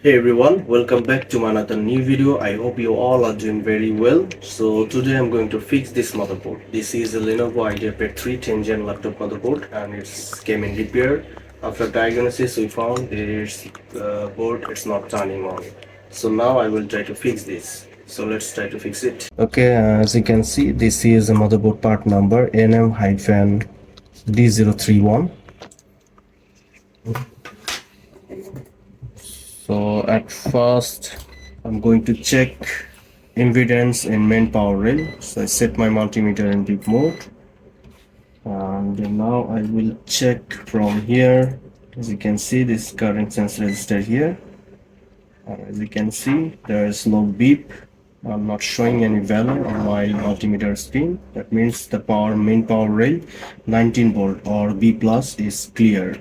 Hey everyone, welcome back to another new video. I hope you all are doing very well. So today I'm going to fix this motherboard. This is a Lenovo IdeaPad 3 10th-gen laptop motherboard and it's came in repair. After diagnosis we found this board it's not turning on. So now I will try to fix this. So let's try to fix it. Okay, as you can see this is a motherboard part number NM-D031. So at first I'm going to check impedance in main power rail. So I set my multimeter in deep mode and now I will check from here. As you can see, this current sense resistor here. As you can see, there is no beep. I'm not showing any value on my multimeter screen. That means the main power rail 19 volt or B plus is clear.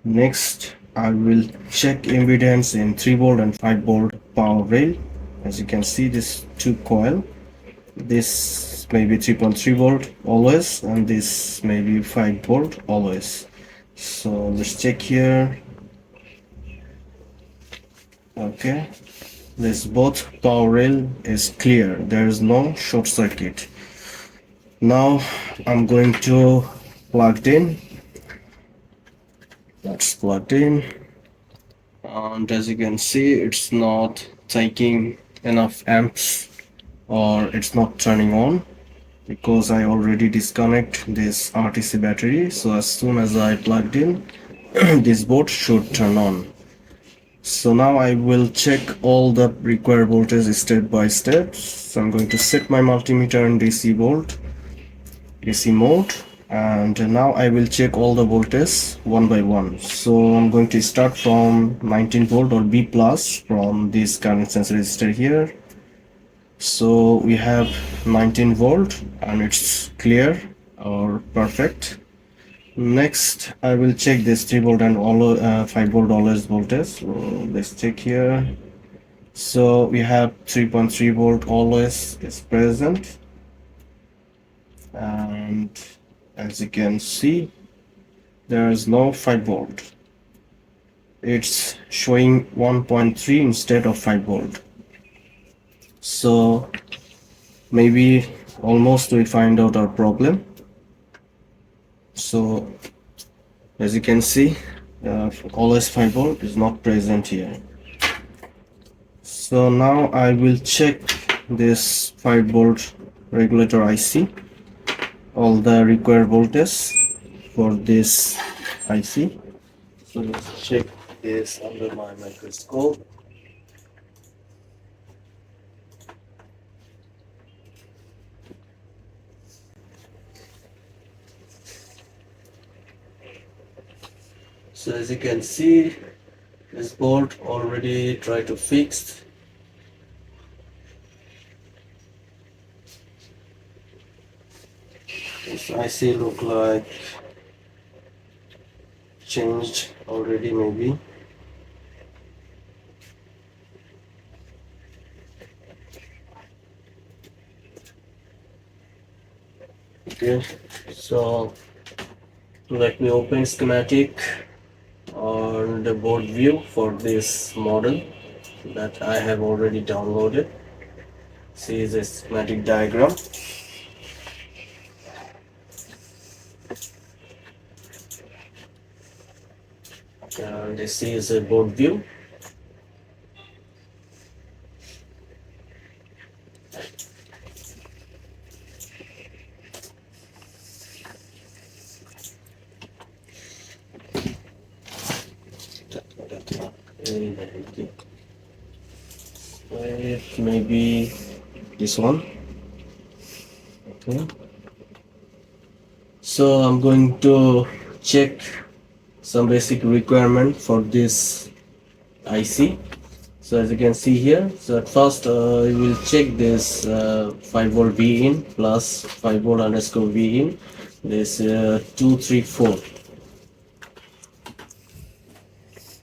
Next, I will check impedance in 3 volt and 5 volt power rail. As you can see, this two coil. This may be 3.3 volt always, and this may be 5 volt always. So let's check here. Okay, this both power rail is clear. There is no short circuit. Now I'm going to plug it in. That's plugged in, and as you can see it's not taking enough amps or it's not turning on because I already disconnect this RTC battery. So as soon as I plugged in this board should turn on. So now I will check all the required voltage step by step. So I'm going to set my multimeter in DC mode, and now I will check all the voltage one by one. So I'm going to start from 19 volt or B plus from this current sensor resistor here. So we have 19 volt and it's clear or perfect. Next I will check this 3 volt and 5 volt always voltage. So let's check here. So we have 3.3 volt always is present, and as you can see there is no 5 volt. It's showing 1.3 instead of 5 volt. So maybe almost we find out our problem. So as you can see always 5 volt is not present here. So now I will check this 5 volt regulator IC, all the required voltage for this IC. So let's check this under my microscope. So as you can see, this board already tried to fix. This IC look like changed already maybe. Okay, so let me open schematic on the board view for this model that I have already downloaded. See the schematic diagram. And this is a board view. Maybe this one. Okay. So I'm going to check some basic requirement for this IC. So as you can see here, so at first we will check this 5 volt V in plus 5 volt underscore V in. This 2, 3, 4.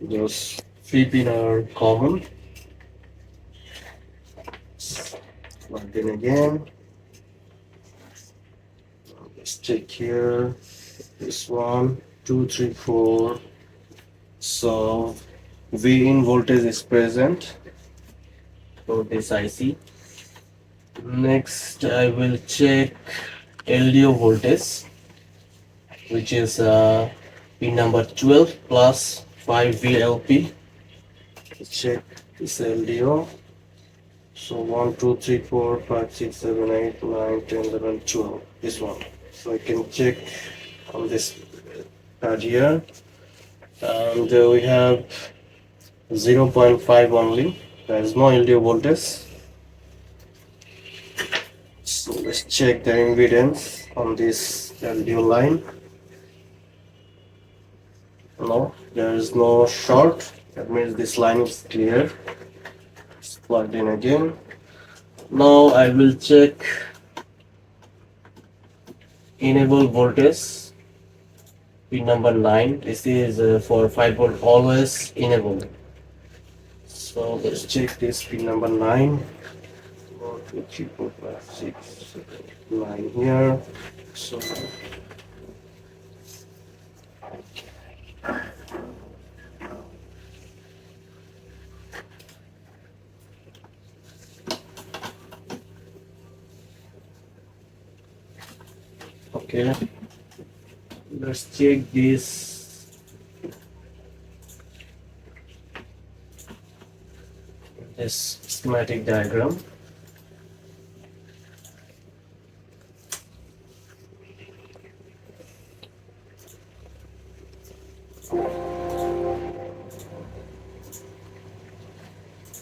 Those 3 pin are common. Plug in again. Let's check here. This 1, 2, 3, 4. So V in voltage is present for this IC. Next, I will check LDO voltage, which is pin number 12 plus 5 VLP. Check this LDO. So 1, 2, 3, 4, 5, 6, 7, 8, 9, 10, 11, 12. This one. So I can check on this pad here. And we have 0.5 only. There is no LDO voltage. So let's check the impedance on this LDO line. No, there is no short. That means this line is clear. It's plugged in again. Now I will check enable voltage, pin number 9. This is for 5 volt always enable. So let's check this pin number 9. 1, 2, 3, 4, 5, 6, 7, 9 here. So okay, let's check this schematic diagram.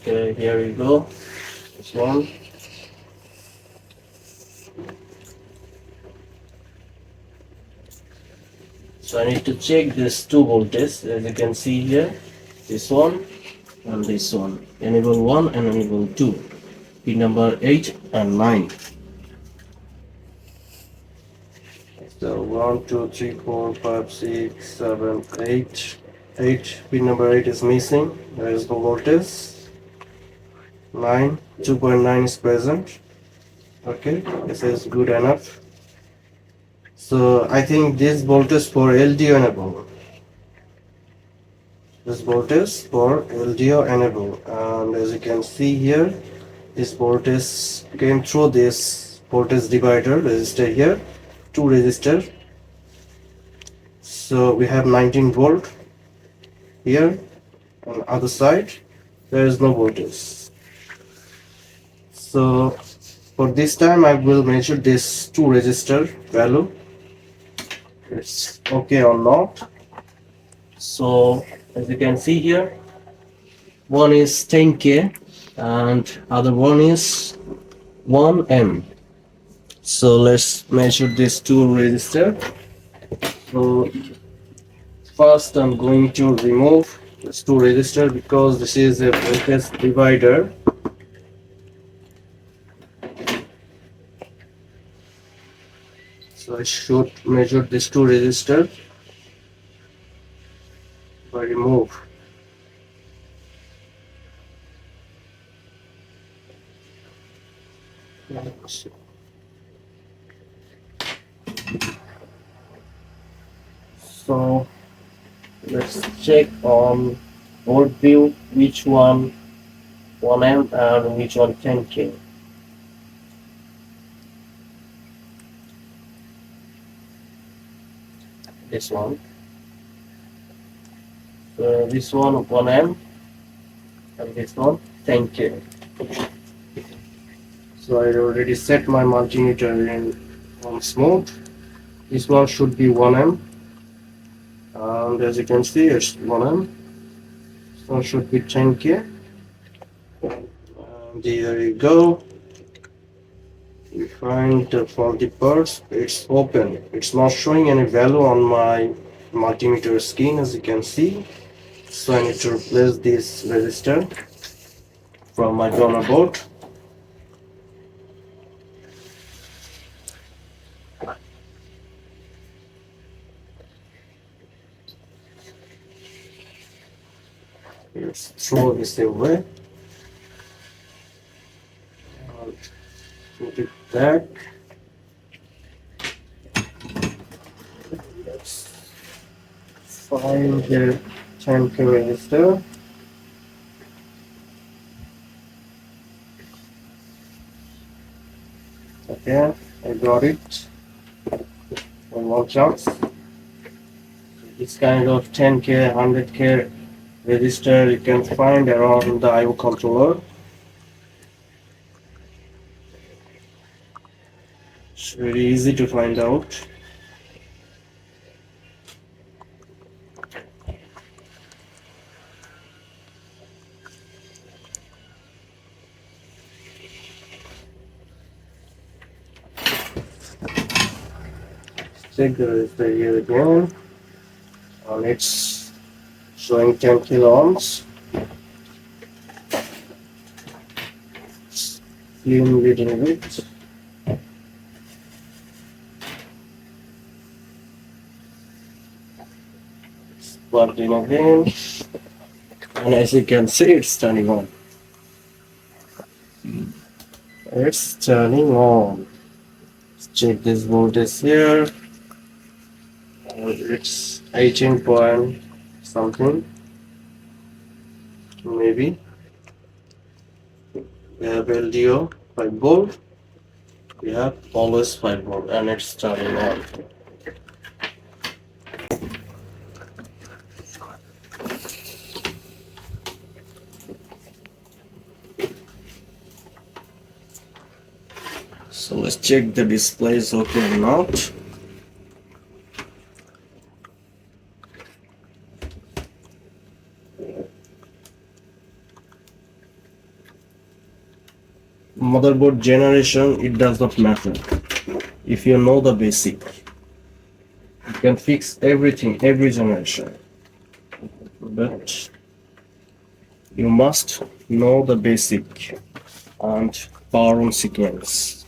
Okay, here we go. This one. So I need to check this two voltages, as you can see here, this one and this one. Enable 1 and enable 2. Pin number 8 and 9. So 1, 2, 3, 4, 5, 6, 7, 8. 8. Pin number 8 is missing. There is no voltage. 9. 2.9 is present. Okay, this is good enough. So I think this voltage for LDO enable. This voltage for LDO enable, and as you can see here, this voltage came through this voltage divider resistor here, two resistor. So we have 19 volt here. On the other side, there is no voltage. So for this time, I will measure this two resistor value. It's okay or not. So as you can see here, one is 10K and other one is 1M. So let's measure these two resistor. So first I'm going to remove this two resistor because this is a voltage divider. So I should measure this two resistor by remove. So let's check on board view which one 1M and which one 10K. This one. So this one 1M and this one 10K. So I already set my multimeter on smooth. This one should be 1M, and as you can see it's 1M. So it should be 10K. And there you go. We find the faulty parts. It's open. It's not showing any value on my multimeter screen, as you can see. So I need to replace this resistor from my donor board. Let's throw this away. And put it back. Let's find the 10K resistor. Okay, I got it. One more chance. This kind of 10K, 100K register you can find around the IO controller. It's very easy to find out. Check the register here again, and it's showing 10 kilo ohms. Clean little bit. It's plugged in again, and as you can see, it's turning on. It's turning on. Let's check this voltage here. It's 18 point something, maybe. We have LDO 5 volt. We have always 5 volt, and it's turning on. So let's check the display is okay or not. Motherboard generation, it does not matter. If you know the basic, you can fix everything, every generation. But you must know the basic and power on sequence.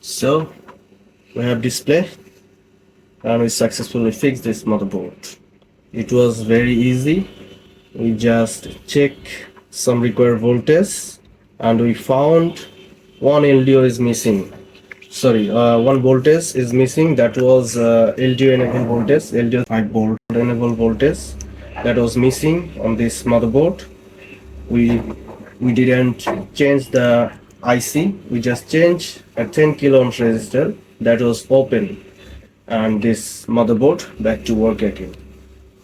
So we have display, and we successfully fixed this motherboard. It was very easy. We just check some required voltage, and we found one LDO is missing. Sorry, one voltage is missing. That was LDO enable voltage, LDO 5 volt enable voltage that was missing on this motherboard. We didn't change the IC. We just changed a 10 kilo ohms resistor that was open, and this motherboard back to work again.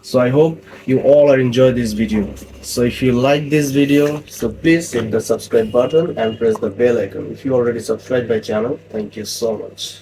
So I hope you all are enjoy this video. So if you like this video, so please hit the subscribe button and press the bell icon. If you already subscribed my channel, thank you so much.